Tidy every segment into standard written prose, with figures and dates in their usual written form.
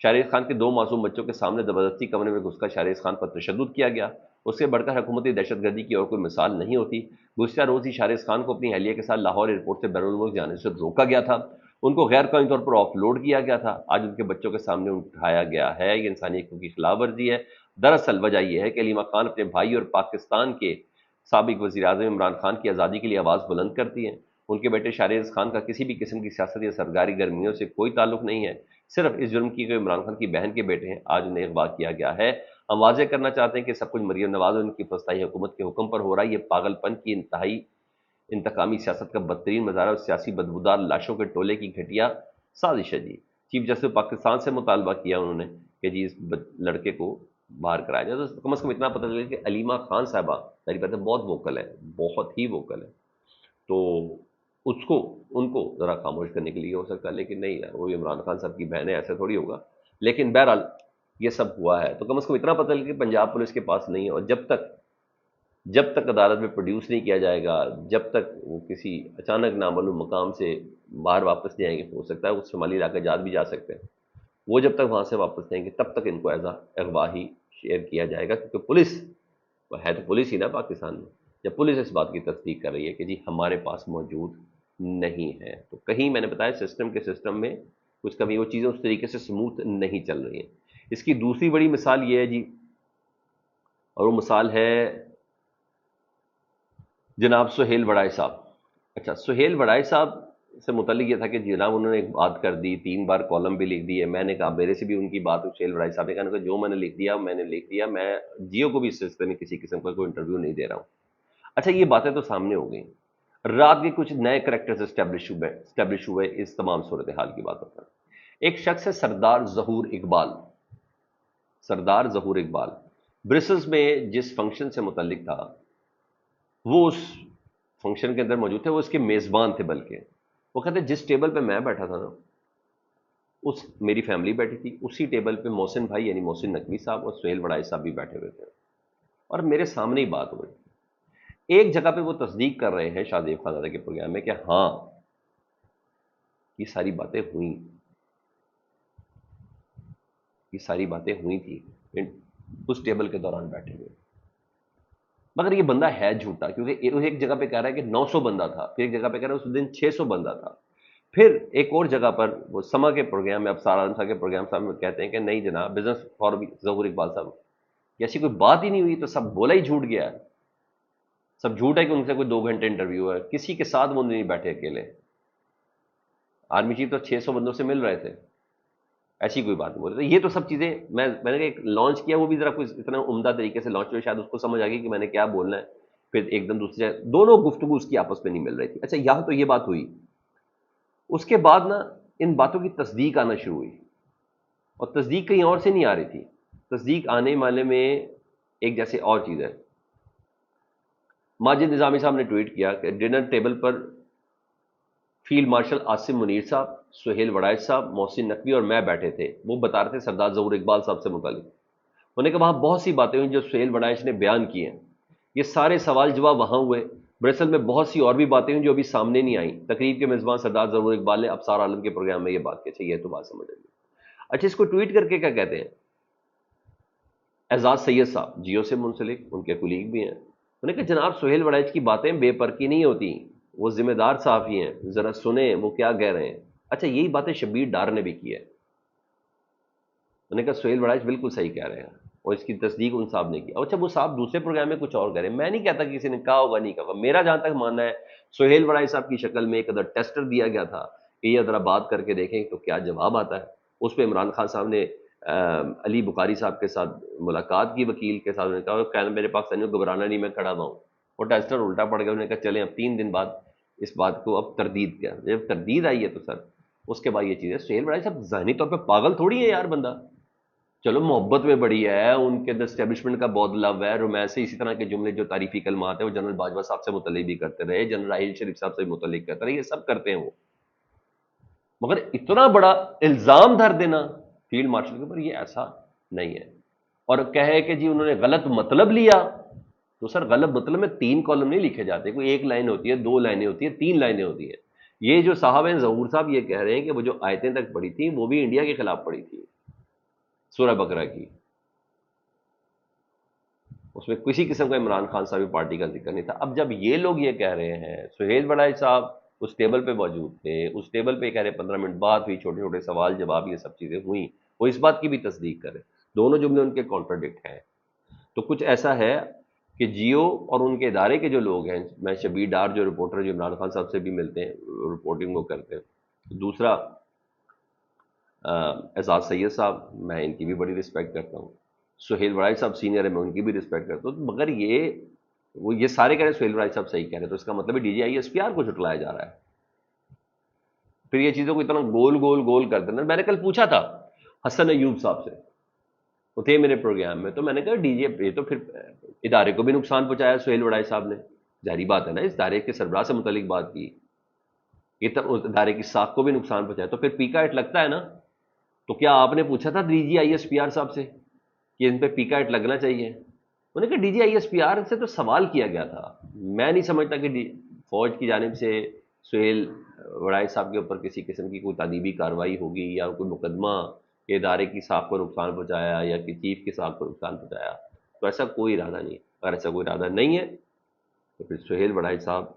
شاہریز خان کے 2 معصوم بچوں کے سامنے زبردستی کمرے میں گھس کر شاہریز خان پر تشدد کیا گیا، اس سے بڑھ کر حکومتی دہشت گردی کی اور کوئی مثال نہیں ہوتی۔ گزشتہ روز ہی شاہریز خان کو اپنی اہلیہ کے ساتھ لاہور ایئرپورٹ سے بیرون ملک جانے سے روکا گیا تھا، ان کو غیر قانونی طور پر آف لوڈ کیا گیا تھا، آج ان کے بچوں کے سامنے اٹھایا گیا ہے، یہ انسانی حقوق کی خلاف ورزی ہے۔ دراصل وجہ یہ ہے کہ علیمہ خان اپنے بھائی اور پاکستان کے سابق وزیر اعظم عمران خان کی آزادی کے لیے آواز بلند کرتی ہیں۔ ان کے بیٹے شاہریز خان کا کسی بھی قسم کی سیاست یا سرکاری گرمیوں سے کوئی تعلق نہیں ہے، صرف اس جرم کی کہ عمران خان کی بہن کے بیٹے ہیں، آج انہیں اغوا کیا گیا ہے۔ ہم واضح کرنا چاہتے ہیں کہ سب کچھ مریم نواز اور ان کی فسطائی حکومت کے حکم پر ہو رہا ہے۔ یہ پاگل پن کی انتہائی انتقامی سیاست کا بدترین مظاہرہ اور سیاسی بدبودار لاشوں کے ٹولے کی گھٹیا سازش ہے جی۔ چیف جسٹس پاکستان سے مطالبہ کیا انہوں نے کہ جی اس لڑکے کو باہر کرایا جائے، تو کم از کم اتنا پتہ چلے کہ علیمہ خان صاحبہ میری بات ہے بہت ووکل ہے، بہت ہی ووکل ہے، تو اس کو ان کو ذرا خاموش کرنے کے لیے ہو سکتا ہے، لیکن نہیں یار، وہ عمران خان صاحب کی بہن ہے، ایسا تھوڑی ہوگا۔ لیکن بہرحال یہ سب ہوا ہے، تو کم از کم اتنا پتہ چلے کہ پنجاب پولیس کے پاس نہیں ہے، اور جب تک عدالت میں پروڈیوس نہیں کیا جائے گا، جب تک وہ کسی اچانک نامعلوم مقام سے باہر واپس نہیں آئیں گے، ہو سکتا ہے وہ شمالی علاقے جات بھی جا سکتے ہیں، وہ جب تک وہاں سے واپس نہیں آئیں گے تب تک ان کو ایز اغوا ہی شیئر کیا جائے گا، کیونکہ پولیس وہ ہے تو پولیس ہی نا پاکستان میں، جب پولیس اس بات کی تصدیق کر رہی ہے کہ جی ہمارے پاس موجود نہیں ہے، تو کہیں میں نے بتایا سسٹم میں کچھ کمی، وہ چیزیں اس طریقے سے سموتھ نہیں چل رہی ہیں۔ اس کی دوسری بڑی مثال یہ ہے جی، اور وہ مثال ہے جناب سہیل وڑائے صاحب۔ اچھا، سہیل وڑائے صاحب سے متعلق یہ تھا کہ جناب انہوں نے ایک بات کر دی، 3 بار کالم بھی لکھ دی ہے، میں نے کہا میرے سے بھی ان کی بات ہوئی، سہیل وڑائے صاحب نے کہا جو میں نے لکھ دیا میں نے لکھ دیا، میں جیو کو بھی اس سلسلے میں کسی قسم کا کوئی انٹرویو نہیں دے رہا ہوں۔ اچھا، یہ باتیں تو سامنے ہو گئیں، رات کے کچھ نئے کریکٹرز اسٹیبلش ہوئے اس تمام صورتحال کی باتوں پر۔ ایک شخص ہے سردار ظہور اقبال۔ سردار ظہور اقبال برسلز میں جس فنکشن سے متعلق تھا، وہ اس فنکشن کے اندر موجود تھے، وہ اس کے میزبان تھے، بلکہ وہ کہتے جس ٹیبل پہ میں بیٹھا تھا نا، میری فیملی بیٹھی تھی، اسی ٹیبل پہ محسن بھائی یعنی محسن نقوی صاحب اور سہیل وڑائے صاحب بھی بیٹھے ہوئے تھے، اور میرے سامنے ہی بات ہوئی۔ ایک جگہ پہ وہ تصدیق کر رہے ہیں شاہ زیب خانزادہ کے پروگرام میں کہ ہاں یہ ساری باتیں ہوئیں، یہ ساری باتیں ہوئی تھی اس ٹیبل کے دوران بیٹھے ہوئے، مگر یہ بندہ ہے جھوٹا، کیونکہ ایک جگہ پہ کہہ رہا ہے کہ 900 بندہ تھا، پھر ایک جگہ پہ کہہ رہا ہے اس دن 600 بندہ تھا، پھر ایک اور جگہ پر وہ سما کے پروگرام میں ابصار عالم صاحب کے پروگرام صاحب میں کہتے ہیں کہ نہیں جناب، بزنس فور ظہور اقبال صاحب ایسی کوئی بات ہی نہیں ہوئی، تو سب بولا ہی جھوٹ گیا ہے، سب جھوٹ ہے کہ ان سے کوئی 2 گھنٹے انٹرویو ہے، کسی کے ساتھ وہ نہیں بیٹھے اکیلے، آرمی چیف تو 600 بندوں سے مل رہے تھے، ایسی کوئی بات نہیں بول رہے تھے۔ یہ تو سب چیزیں میں نے ایک لانچ کیا، وہ بھی ذرا کچھ اتنا عمدہ طریقے سے لانچ ہوا، شاید اس کو سمجھ آ گئی کہ میں نے کیا بولنا ہے، پھر ایک دم دوسری جگہ دونوں گفتگو اس کی آپس میں نہیں مل رہی تھی۔ اچھا، یہاں تو یہ بات ہوئی، اس کے بعد نا ان باتوں کی تصدیق آنا شروع ہوئی، اور تصدیق کہیں اور سے نہیں آ رہی تھی، تصدیق آنے والے میں ایک جیسے اور چیز ہے۔ ماجد نظامی صاحب نے ٹویٹ کیا کہ ڈنر ٹیبل پر فیلڈ مارشل عاصم منیر صاحب، سہیل وڑائے صاحب، محسن نقوی اور میں بیٹھے تھے، وہ بتا رہے تھے سردار ظہور اقبال صاحب سے متعلق، انہوں نے کہا وہاں بہت سی باتیں ہوئیں جو سہیل وڑائش نے بیان کی ہیں، یہ سارے سوال جواب وہاں ہوئے، برسل میں بہت سی اور بھی باتیں ہوئیں جو ابھی سامنے نہیں آئیں، تقریب کے میزبان سردار ظہور اقبال نے ابصار عالم کے پروگرام میں یہ بات کی۔ اچھا، یہ تو بات سمجھ آئی۔ اچھا، اس کو ٹویٹ کر کے کیا کہتے ہیں اعزاز سید صاحب، جیو سے منسلک، ان کے کولیگ بھی ہیں، انہوں نے کہا جناب سہیل وڑائچ کی باتیں بے پرکی نہیں ہوتی، وہ ذمہ دار صحافی ہیں، ذرا سنیں وہ کیا کہہ رہے ہیں۔ اچھا، یہی باتیں شبیر ڈار نے بھی کی ہے، انہوں نے کہا سہیل وڑائچ بالکل صحیح کہہ رہے ہیں، اور اس کی تصدیق ان صاحب نے کی۔ اچھا، وہ صاحب دوسرے پروگرام میں کچھ اور کہہ رہے ہیں، میں نہیں کہتا کہ کسی نے کہا ہوگا نہیں کہا ہوگا، میرا جہاں تک ماننا ہے سہیل وڑائچ صاحب کی شکل میں ایک ادھر ٹیسٹر دیا گیا تھا کہ یہ ذرا بات کر کے دیکھیں تو کیا جواب آتا ہے۔ اس پہ عمران خان صاحب نے علی بخاری صاحب کے ساتھ ملاقات کی، وکیل کے ساتھ، انہوں نے کہا میرے پاس گھبرانا نہیں، میں کھڑا ہوا ہوں، اور ٹیسٹر الٹا پڑ گیا، انہوں نے کہا چلیں اب 3 دن بعد اس بات کو اب تردید کیا، جب تردید آئی ہے تو سر اس کے بعد یہ چیز ہے۔ سہیل وڑائچ صاحب ذہنی طور پہ پاگل تھوڑی ہے یار بندہ، چلو محبت میں بڑی ہے، ان کے اندر اسٹیبلشمنٹ کا بہت لو ہے، رومانس سے اسی طرح کے جملے جو تعریفی کلمات ہیں وہ جنرل باجوہ صاحب سے متعلق بھی کرتے رہے، جنرل راحیل شریف صاحب سے بھی متعلق کرتے رہے، یہ سب کرتے ہیں وہ، مگر اتنا بڑا الزام دھر دینا فیلڈ مارشل کے اوپر یہ ایسا نہیں ہے، اور کہے کہ جی انہوں نے غلط مطلب لیا، تو سر غلط مطلب میں 3 کالم نہیں لکھے جاتے، کوئی 1 لائن ہوتی ہے، 2 لائنیں ہوتی ہیں، 3 لائنیں ہوتی ہیں۔ یہ جو صاحب ہیں ظہور صاحب یہ کہہ رہے ہیں کہ وہ جو آیتیں تک پڑھی تھیں وہ بھی انڈیا کے خلاف پڑھی تھی، سورہ بقرہ کی، اس میں کسی قسم کا عمران خان صاحب پارٹی کا ذکر نہیں تھا۔ اب جب یہ لوگ یہ کہہ رہے ہیں، سہیل بڑائی صاحب اس ٹیبل پہ موجود تھے، اس ٹیبل پہ کہہ رہے 15 منٹ بعد ہوئی، چھوٹے چھوٹے سوال جواب یہ سب چیزیں ہوئیں، وہ اس بات کی بھی تصدیق کرے، دونوں جملے ان کے کانٹراڈکٹ ہیں۔ تو کچھ ایسا ہے کہ جیو اور ان کے ادارے کے جو لوگ ہیں، میں شبیر ڈار جو رپورٹر جو عمران خان صاحب سے بھی ملتے ہیں، رپورٹنگ وہ کرتے ہیں، دوسرا اعزاز سید صاحب، میں ان کی بھی بڑی رسپیکٹ کرتا ہوں، سہیل بڑائی صاحب سینئر ہے، میں ان کی بھی رسپیکٹ کرتا ہوں، مگر یہ سارے کہہ رہے ہیں سہیل بڑائی صاحب صحیح کہہ رہے ہیں، تو اس کا مطلب D G I S P R کو جھٹلایا جا رہا ہے۔ پھر یہ چیزوں کو اتنا گول گول گول کر دینا۔ میں نے کل پوچھا تھا حسن ایوب صاحب سے، وہ تھے میرے پروگرام میں، تو میں نے کہا ڈی جی یہ تو پھر ادارے کو بھی نقصان پہنچایا سہیل بڑائی صاحب نے، ظاہری بات ہے نا، اس ادارے کے سربراہ سے متعلق بات کی، یہ تو اس ادارے کی ساکھ کو بھی نقصان پہنچایا، تو پھر پیکا ایٹ لگتا ہے نا۔ تو کیا آپ نے پوچھا تھا D G I S P R صاحب سے کہ ان پہ پیکا ایٹ لگنا چاہیے؟ انہوں نے کہا D G I S P R سے تو سوال کیا گیا تھا، میں نہیں سمجھتا کہ فوج کی جانب سے سہیل وڑائی صاحب کے اوپر کسی قسم کی کوئی تعدیبی کارروائی ہوگی یا کوئی مقدمہ کہ ادارے کی ساکھ کو نقصان پہنچایا یا کہ چیف کی ساکھ کو نقصان پہنچایا، تو ایسا کوئی ارادہ نہیں۔ اگر ایسا کوئی ارادہ نہیں ہے تو پھر سہیل وڑائی صاحب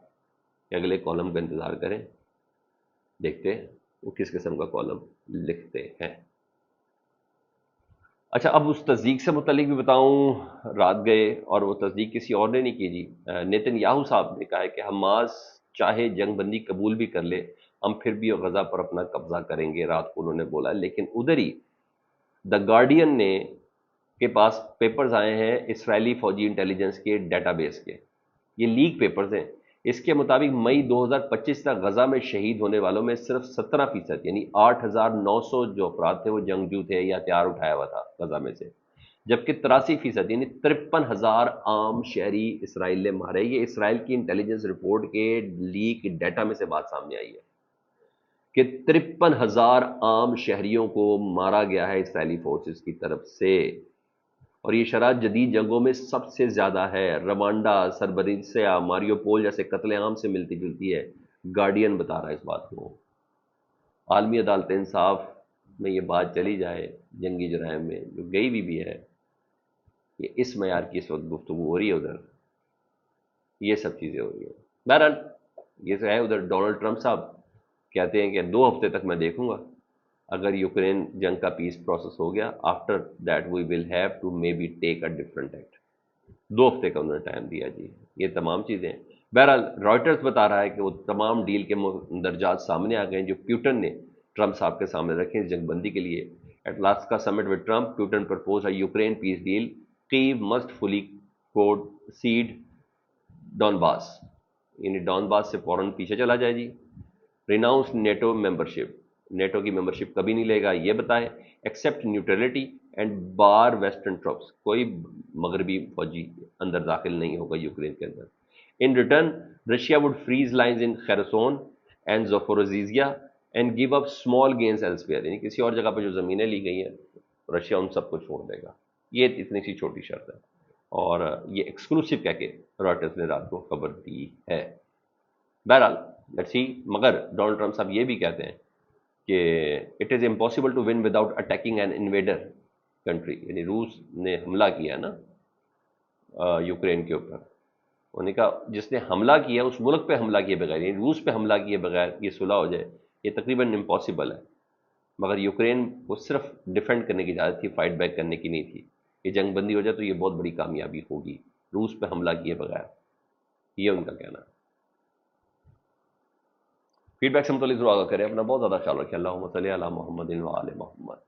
کے اگلے کالم کا انتظار کریں، دیکھتے ہیں وہ کس قسم کا کالم لکھتے ہیں۔ اچھا، اب اس تصدیق سے متعلق بھی بتاؤں، رات گئے اور وہ تصدیق کسی اور نے نہیں کی جی، نیتن یاہو صاحب نے کہا ہے کہ حماس چاہے جنگ بندی قبول بھی کر لے، ہم پھر بھی غزہ پر اپنا قبضہ کریں گے، رات کو انہوں نے بولا۔ لیکن ادھر ہی دا گارڈین نے کے پاس پیپرز آئے ہیں اسرائیلی فوجی انٹیلیجنس کے ڈیٹا بیس کے، یہ لیک پیپرز ہیں، اس کے مطابق مئی 2025 تک غزہ میں شہید ہونے والوں میں صرف 17% یعنی 8,900 جو افراد تھے وہ جنگجو تھے یا ہتھیار اٹھایا ہوا تھا غزہ میں سے، جبکہ 83% یعنی 53,000 عام شہری اسرائیل نے مارے۔ یہ اسرائیل کی انٹیلیجنس رپورٹ کے لیک ڈیٹا میں سے بات سامنے آئی ہے کہ 53,000 عام شہریوں کو مارا گیا ہے اسرائیلی فورسز کی طرف سے، اور یہ شرح جدید جنگوں میں سب سے زیادہ ہے۔ روانڈا، سربریسیا، ماریو پول جیسے قتل عام سے ملتی جلتی ہے، گارڈین بتا رہا ہے اس بات کو۔ عالمی عدالت انصاف میں یہ بات چلی جائے جنگی جرائم میں جو گئی بھی ہے، یہ اس معیار کی اس وقت گفتگو ہو رہی ہے ادھر، یہ سب چیزیں ہو رہی ہیں۔ بہرحال یہ تو ہے، ادھر ڈونلڈ ٹرمپ صاحب کہتے ہیں کہ 2 ہفتے تک میں دیکھوں گا، اگر یوکرین جنگ کا پیس پروسیس ہو گیا، after that we will have to maybe take a different act. 2 ہفتے کا انہوں نے ٹائم دیا جی، یہ تمام چیزیں ہیں۔ بہرحال رائٹرز بتا رہا ہے کہ وہ تمام ڈیل کے مندرجات سامنے آ گئے ہیں جو پیوٹن نے ٹرمپ صاحب کے سامنے رکھے ہیں جنگ بندی کے لیے۔ ایٹ لاسٹ کا summit with Trump, Putin propose a Ukraine peace deal, Kyiv must fully concede Donbas, یعنی ڈونباس سے فوراً پیچھے چلا جائے جی۔ ریناؤنس نیٹو ممبرشپ، نیٹو کی ممبرشپ کبھی نہیں لے گا یہ بتائے، accept neutrality and bar western troops, کوئی مغربی فوجی اندر داخل نہیں ہوگا یوکرین کے اندر۔ In return Russia would freeze lines in Kherson and Zaporizhzhia and give up small gains ایلسویئر، یعنی کسی اور جگہ پہ جو زمینیں لی گئی ہیں رشیا ان سب کو چھوڑ دے گا، یہ اتنی سی چھوٹی شرط ہے، اور یہ ایکسکلوسیو کہہ کے رائٹرز نے رات کو خبر دی ہے۔ بہرحال لیٹس سی، مگر ڈونلڈ ٹرمپ صاحب یہ بھی کہتے ہیں کہ it is impossible to win without attacking an invader country, یعنی روس نے حملہ کیا نا یوکرین کے اوپر، انہوں نے کہا جس نے حملہ کیا اس ملک پہ حملہ کیے بغیر، یعنی روس پہ حملہ کیے بغیر یہ صلح ہو جائے، یہ تقریباً امپاسبل ہے۔ مگر یوکرین کو صرف ڈیفینڈ کرنے کی اجازت تھی، فائٹ بیک کرنے کی نہیں تھی۔ یہ جنگ بندی ہو جائے تو یہ بہت بڑی کامیابی ہوگی روس پہ حملہ کیے بغیر، یہ ان کا کہنا ہے۔ فیڈ بیک سے متعلق ضرور آگاہ کریں، اپنا بہت زیادہ خیال رکھیں۔ اللہم صلی علی محمد و آل محمد۔